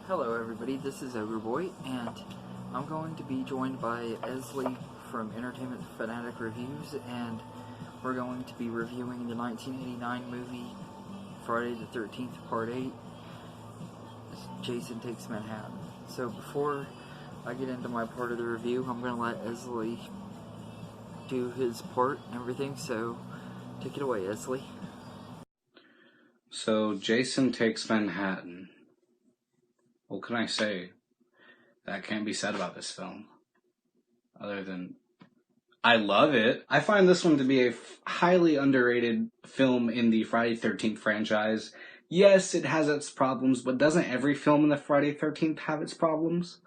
Hello everybody, this is Boy, and I'm going to be joined by Esley from Entertainment Fanatic Reviews, and we're going to be reviewing the 1989 movie Friday the 13th Part 8, Jason Takes Manhattan. So before I get into my part of the review, I'm going to let Esley do his part and everything, so take it away, Esley. So, Jason Takes Manhattan. What can I say that can't be said about this film? Other than, I love it. I find this one to be a highly underrated film in the Friday the 13th franchise. Yes, it has its problems, but doesn't every film in the Friday the 13th have its problems?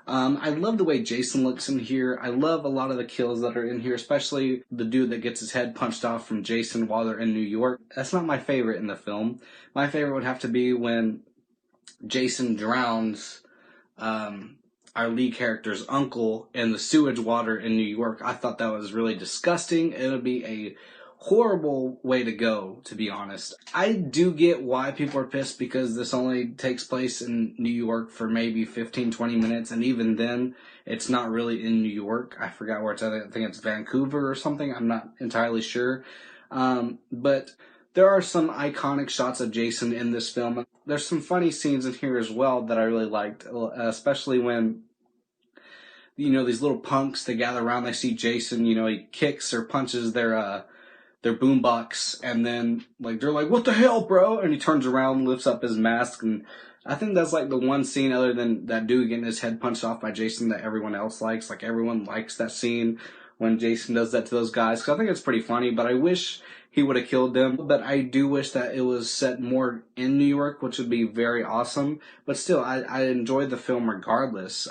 I love the way Jason looks in here. I love a lot of the kills that are in here, especially the dude that gets his head punched off from Jason while they're in New York. That's not my favorite in the film. My favorite would have to be when Jason drowns our lead character's uncle in the sewage water in New York. I thought that was really disgusting. It would be a horrible way to go, to be honest. I do get why people are pissed because this only takes place in New York for maybe 15-20 minutes, and even then, it's not really in New York. I forgot where it's at. I think it's Vancouver or something. I'm not entirely sure. But there are some iconic shots of Jason in this film. There's some funny scenes in here as well that I really liked, especially when, these little punks, they gather around, they see Jason, he kicks or punches their boombox, and then, they're like, "What the hell, bro?" And he turns around, lifts up his mask, and I think that's, the one scene other than that dude getting his head punched off by Jason that everyone else likes. Everyone likes that scene when Jason does that to those guys, because I think it's pretty funny, but I wish he would have killed them. But I do wish that it was set more in New York, which would be very awesome. But still, I enjoyed the film regardless.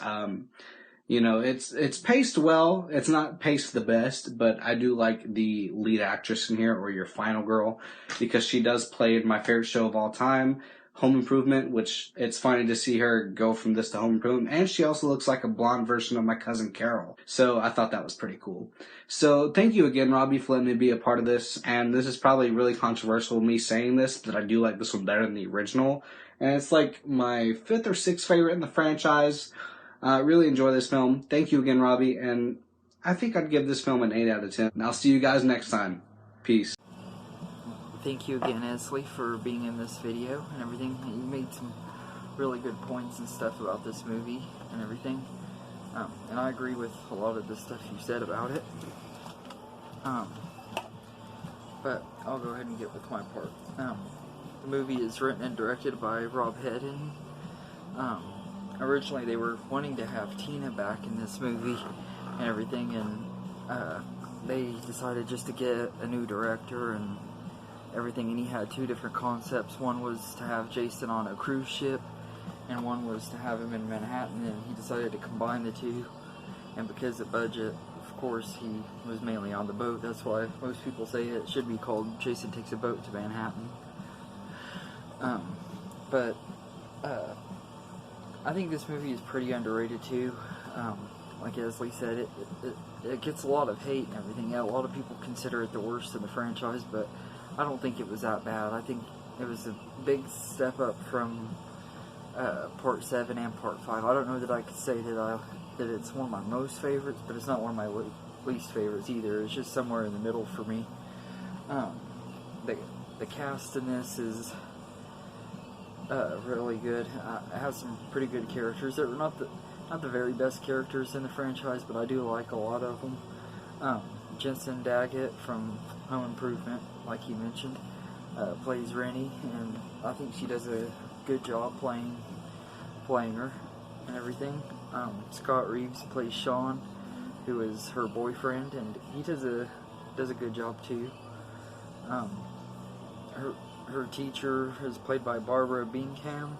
It's paced well. It's not paced the best, but I do like the lead actress in here, or your final girl, because she does play in my favorite show of all time, Home Improvement, which it's funny to see her go from this to Home Improvement, and she also looks like a blonde version of my cousin Carol. So I thought that was pretty cool. So thank you again, Robbie, for letting me be a part of this, and this is probably really controversial, me saying this, but I do like this one better than the original, and it's my 5th or 6th favorite in the franchise. Really enjoy this film. Thank you again, Robbie, and I think I'd give this film an 8 out of 10. And I'll see you guys next time. Peace. Thank you again, Esley, for being in this video and everything. You made some really good points and stuff about this movie and everything. And I agree with a lot of the stuff you said about it. But I'll go ahead and get with my part. The movie is written and directed by Rob Hedden. Originally they were wanting to have Tina back in this movie and everything, and they decided just to get a new director and everything, and he had 2 different concepts. One was to have Jason on a cruise ship, and one was to have him in Manhattan, and he decided to combine the 2, and because of budget, of course, he was mainly on the boat. That's why most people say it should be called Jason Takes a Boat to Manhattan. I think this movie is pretty underrated too. Like Esley said, it gets a lot of hate and everything. Yeah, a lot of people consider it the worst in the franchise, but I don't think it was that bad. I think it was a big step up from Part 7 and Part 5. I don't know that I could say that it's one of my most favorites, but it's not one of my least favorites either. It's just somewhere in the middle for me. The cast in this is really good. It has some pretty good characters. They're not the very best characters in the franchise, but I do like a lot of them. Jensen Daggett from Home Improvement, like he mentioned, plays Rennie, and I think she does a good job playing her and everything. Scott Reeves plays Sean, who is her boyfriend, and he does a good job too. Her teacher is played by Barbara Bingham.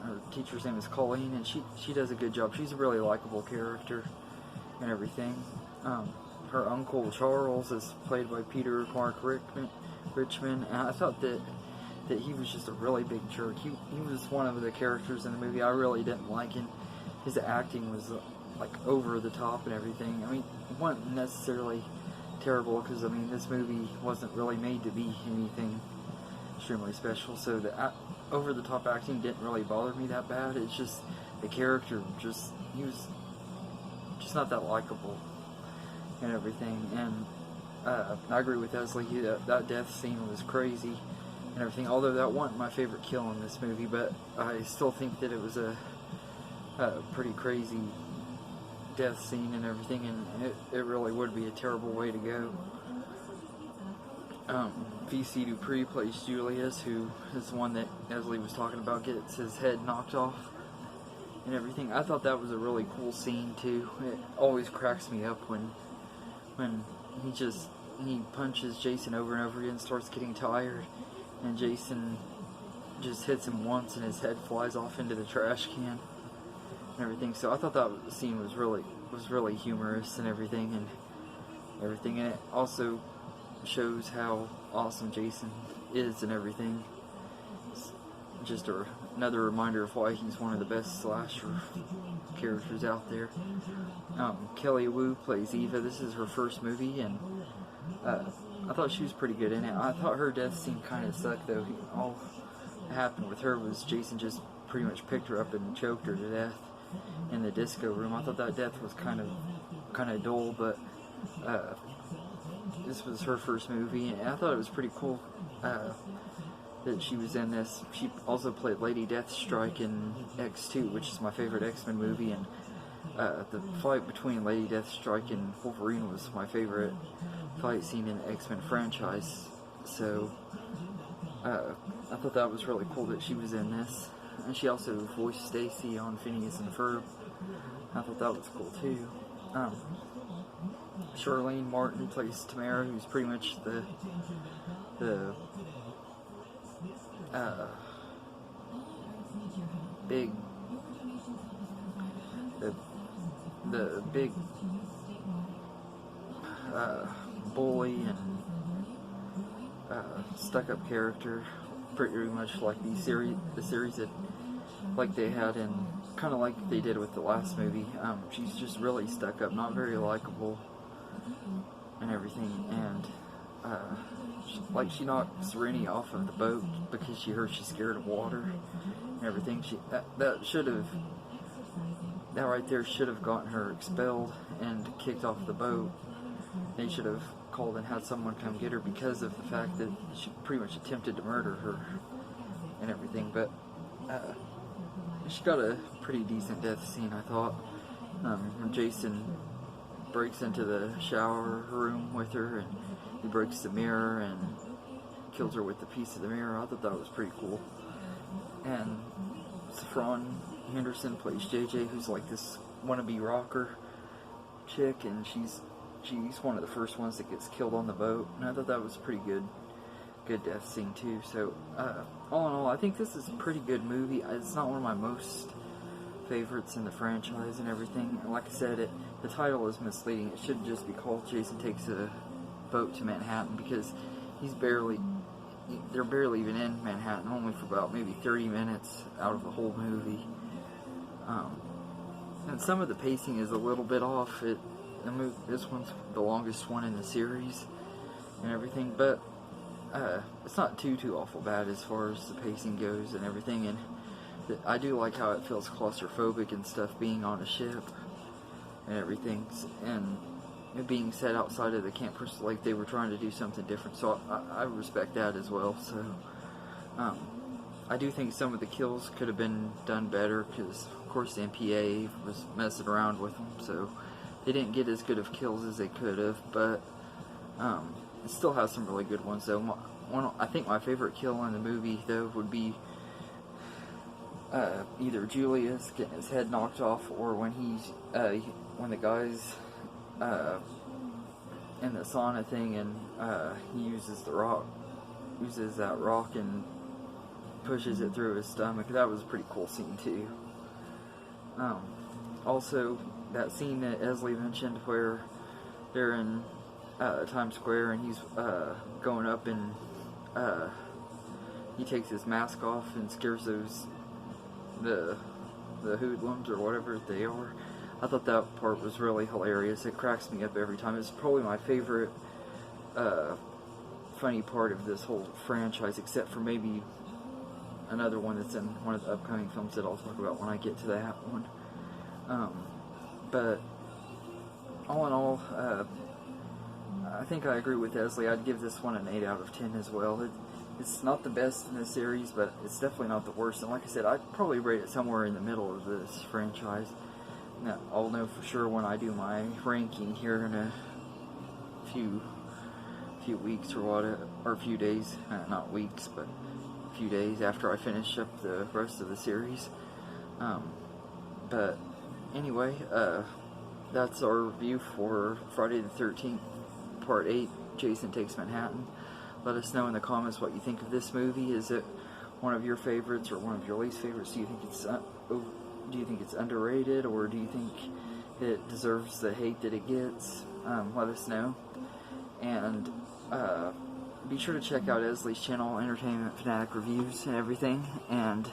Her teacher's name is Colleen, and she does a good job. She's a really likable character and everything. Her uncle Charles is played by Peter Mark Richmond, and I thought that he was just a really big jerk. He was one of the characters in the movie I really didn't like, and his acting was over the top and everything. I mean, it wasn't necessarily terrible, because I mean, this movie wasn't really made to be anything extremely special. So the over-the-top acting didn't really bother me that bad. It's just the character, he was just not that likable and everything. And I agree with Esley. That death scene was crazy and everything. Although that wasn't my favorite kill in this movie, but I still think that it was a pretty crazy death scene and everything, and it really would be a terrible way to go. V.C. Dupree plays Julius, who is the one that Esley was talking about, gets his head knocked off and everything. I thought that was a really cool scene too. It always cracks me up when he punches Jason over and over again, starts getting tired, and Jason just hits him once and his head flies off into the trash can and everything. So I thought that scene was really humorous and everything, and it also shows how awesome Jason is and everything. It's just another reminder of why he's one of the best slasher characters out there. Kelly Wu plays Eva. This is her first movie, and I thought she was pretty good in it. I thought her death scene kind of sucked, though. All that happened with her was Jason just pretty much picked her up and choked her to death in the disco room. I thought that death was kind of dull, but this was her first movie, and I thought it was pretty cool that she was in this. She also played Lady Deathstrike in X2, which is my favorite X-Men movie, and the fight between Lady Deathstrike and Wolverine was my favorite fight scene in the X-Men franchise. So I thought that was really cool that she was in this. And she also voiced Stacy on Phineas and Ferb. I thought that was cool too. Charlene Martin plays Tamara, who's pretty much the big bully and stuck-up character, pretty much like the series that like they had in, kind of like they did with the last movie. She's just really stuck up, not very likable and everything, and she knocked Serenity off of the boat because she heard she's scared of water and everything. That right there should have gotten her expelled and kicked off the boat. They should have called and had someone come get her because of the fact that she pretty much attempted to murder her and everything. But she got a pretty decent death scene, I thought. When Jason breaks into the shower room with her and he breaks the mirror and kills her with the piece of the mirror. I thought that was pretty cool. And Saffron Henderson plays JJ, who's like this wannabe rocker chick, and she's one of the first ones that gets killed on the boat, and I thought that was a pretty good death scene too. So all in all, I think this is a pretty good movie. It's not one of my most favorites in the franchise and everything. And like I said, the title is misleading. It should just be called Jason Takes a Boat to Manhattan, because they're barely even in Manhattan, only for about maybe 30 minutes out of the whole movie. And some of the pacing is a little bit off. This one's the longest one in the series and everything, but it's not too awful bad as far as the pacing goes and everything. And I do like how it feels claustrophobic and stuff, being on a ship and everything, and it being set outside of the campus, like they were trying to do something different. So I respect that as well. So I do think some of the kills could have been done better, because of course the MPA was messing around with them, so they didn't get as good of kills as they could have. But it still has some really good ones though. I think my favorite kill in the movie though would be either Julius getting his head knocked off, or when the guy's in the sauna thing, and he uses that rock and pushes it through his stomach. That was a pretty cool scene too. Also, that scene that Esley mentioned where they're in Times Square and he's going up and he takes his mask off and scares the hoodlums or whatever they are. I thought that part was really hilarious. It cracks me up every time. It's probably my favorite funny part of this whole franchise, except for maybe another one that's in one of the upcoming films that I'll talk about when I get to that one. But all in all, I think I agree with Esley. I'd give this one an 8 out of 10 as well. It's not the best in the series, but it's definitely not the worst. And like I said, I'd probably rate it somewhere in the middle of this franchise. Now, I'll know for sure when I do my ranking here in a few weeks or whatever, or a few days, not weeks, but a few days after I finish up the rest of the series. But anyway, that's our review for Friday the 13th, Part 8, Jason Takes Manhattan. Let us know in the comments what you think of this movie. Is it one of your favorites or one of your least favorites? Do you think it's underrated, or do you think it deserves the hate that it gets? Let us know. And be sure to check out Esley's channel, Entertainment Fanatic Reviews, and everything. And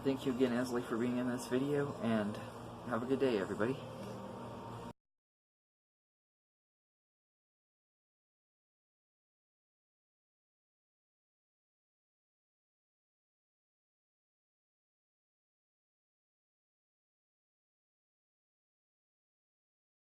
thank you again, Esley, for being in this video. And have a good day, everybody.